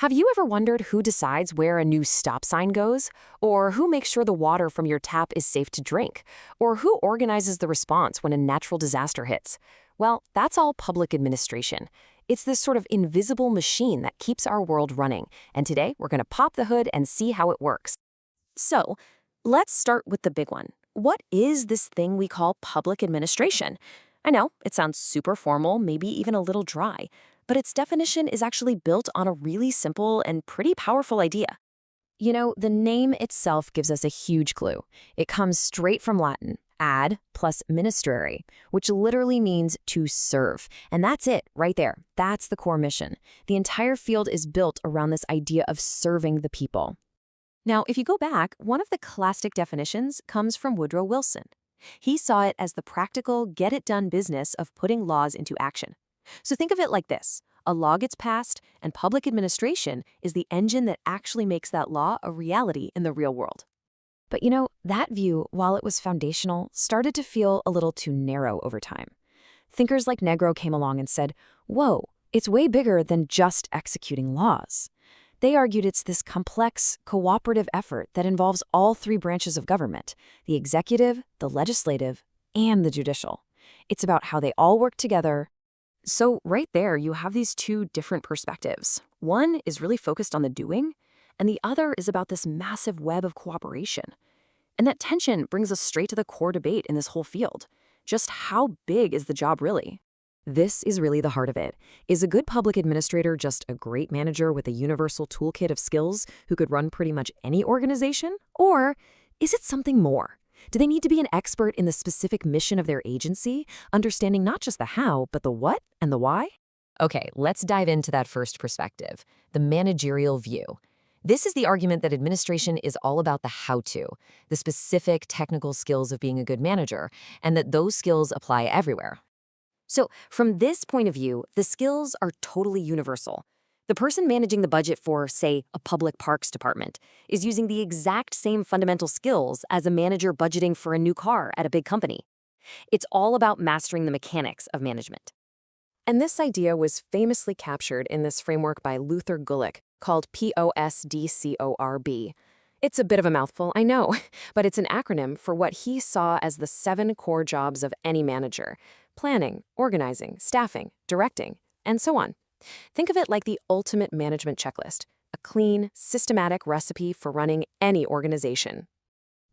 Have you ever wondered who decides where a new stop sign goes? Or who makes sure the water from your tap is safe to drink? Or who organizes the response when a natural disaster hits? Well, that's all public administration. It's this sort of invisible machine that keeps our world running. And today, we're going to pop the hood and see how it works. So, let's start with the big one. What is this thing we call public administration? I know, it sounds super formal, maybe even a little dry, but its definition is actually built on a really simple and pretty powerful idea. You know, the name itself gives us a huge clue. It comes straight from Latin, ad plus ministriare, which literally means to serve. And that's it, right there. That's the core mission. The entire field is built around this idea of serving the people. Now, if you go back, one of the classic definitions comes from Woodrow Wilson. He saw it as the practical, get-it-done business of putting laws into action. So think of it like this. A law gets passed, and public administration is the engine that actually makes that law a reality in the real world. But you know, that view, while it was foundational, started to feel a little too narrow over time. Thinkers like Negro came along and said, whoa, it's way bigger than just executing laws. They argued it's this complex, cooperative effort that involves all three branches of government, the executive, the legislative, and the judicial. It's about how they all work together. So right there, you have these two different perspectives. One is really focused on the doing, and the other is about this massive web of cooperation. And that tension brings us straight to the core debate in this whole field. Just how big is the job really? This is really the heart of it. Is a good public administrator just a great manager with a universal toolkit of skills who could run pretty much any organization? Or is it something more? Do they need to be an expert in the specific mission of their agency, understanding not just the how, but the what and the why? Okay, let's dive into that first perspective, the managerial view. This is the argument that administration is all about the how-to, the specific technical skills of being a good manager, and that those skills apply everywhere. So from this point of view, the skills are totally universal. The person managing the budget for, say, a public parks department is using the exact same fundamental skills as a manager budgeting for a new car at a big company. It's all about mastering the mechanics of management. And this idea was famously captured in this framework by Luther Gulick called POSDCORB. It's a bit of a mouthful, I know, but it's an acronym for what he saw as the 7 core jobs of any manager: planning, organizing, staffing, directing, and so on. Think of it like the ultimate management checklist, a clean, systematic recipe for running any organization.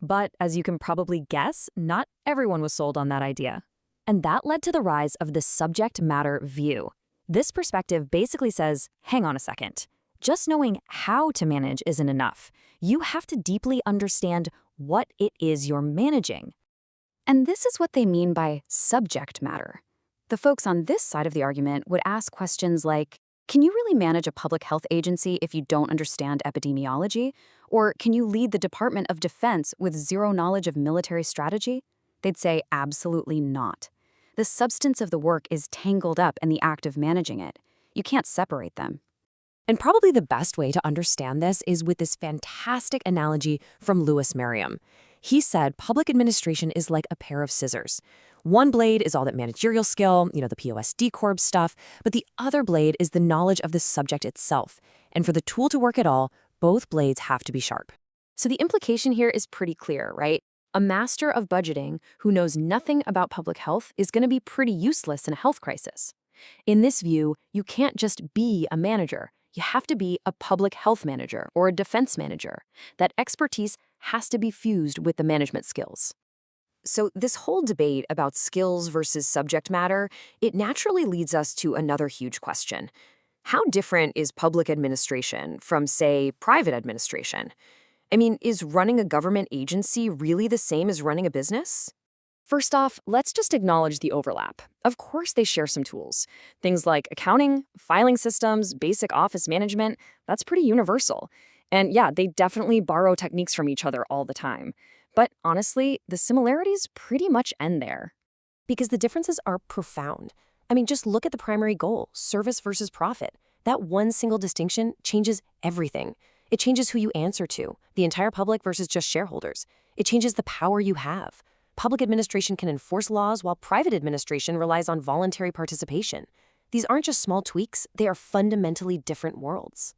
But as you can probably guess, not everyone was sold on that idea. And that led to the rise of the subject matter view. This perspective basically says, hang on a second. Just knowing how to manage isn't enough. You have to deeply understand what it is you're managing. And this is what they mean by subject matter. The folks on this side of the argument would ask questions like, can you really manage a public health agency if you don't understand epidemiology? Or can you lead the Department of Defense with zero knowledge of military strategy? They'd say absolutely not. The substance of the work is tangled up in the act of managing it. You can't separate them. And probably the best way to understand this is with this fantastic analogy from Lewis Merriam. He said public administration is like a pair of scissors. One blade is all that managerial skill, the POSDCORB stuff, but the other blade is the knowledge of the subject itself. And for the tool to work at all, both blades have to be sharp. So the implication here is pretty clear, right? A master of budgeting who knows nothing about public health is going to be pretty useless in a health crisis. In this view, you can't just be a manager. You have to be a public health manager or a defense manager. That expertise has to be fused with the management skills. So this whole debate about skills versus subject matter, it naturally leads us to another huge question. How different is public administration from, say, private administration? I mean, is running a government agency really the same as running a business? First off, let's just acknowledge the overlap. Of course they share some tools. Things like accounting, filing systems, basic office management, that's pretty universal. And yeah, they definitely borrow techniques from each other all the time. But honestly, the similarities pretty much end there. Because the differences are profound. I mean, just look at the primary goal, service versus profit. That one single distinction changes everything. It changes who you answer to, the entire public versus just shareholders. It changes the power you have. Public administration can enforce laws while private administration relies on voluntary participation. These aren't just small tweaks, they are fundamentally different worlds.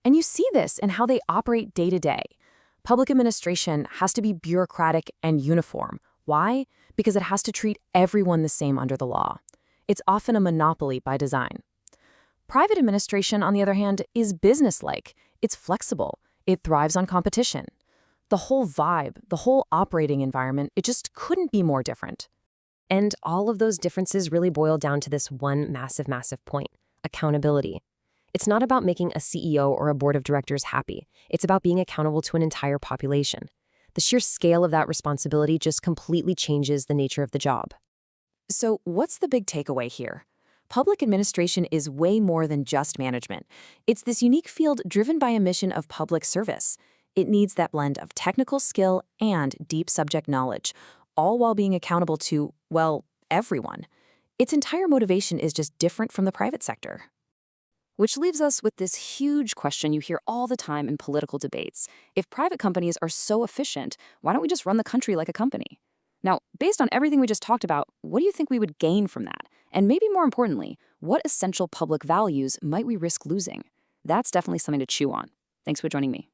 And you see this in how they operate day to day. Public administration has to be bureaucratic and uniform. Why? Because it has to treat everyone the same under the law. It's often a monopoly by design. Private administration, on the other hand, is businesslike. It's flexible. It thrives on competition. The whole vibe, the whole operating environment, it just couldn't be more different. And all of those differences really boil down to this one massive, massive point: accountability. It's not about making a CEO or a board of directors happy. It's about being accountable to an entire population. The sheer scale of that responsibility just completely changes the nature of the job. So what's the big takeaway here? Public administration is way more than just management. It's this unique field driven by a mission of public service. It needs that blend of technical skill and deep subject knowledge, all while being accountable to, well, everyone. Its entire motivation is just different from the private sector. Which leaves us with this huge question you hear all the time in political debates. If private companies are so efficient, why don't we just run the country like a company? Now, based on everything we just talked about, what do you think we would gain from that? And maybe more importantly, what essential public values might we risk losing? That's definitely something to chew on. Thanks for joining me.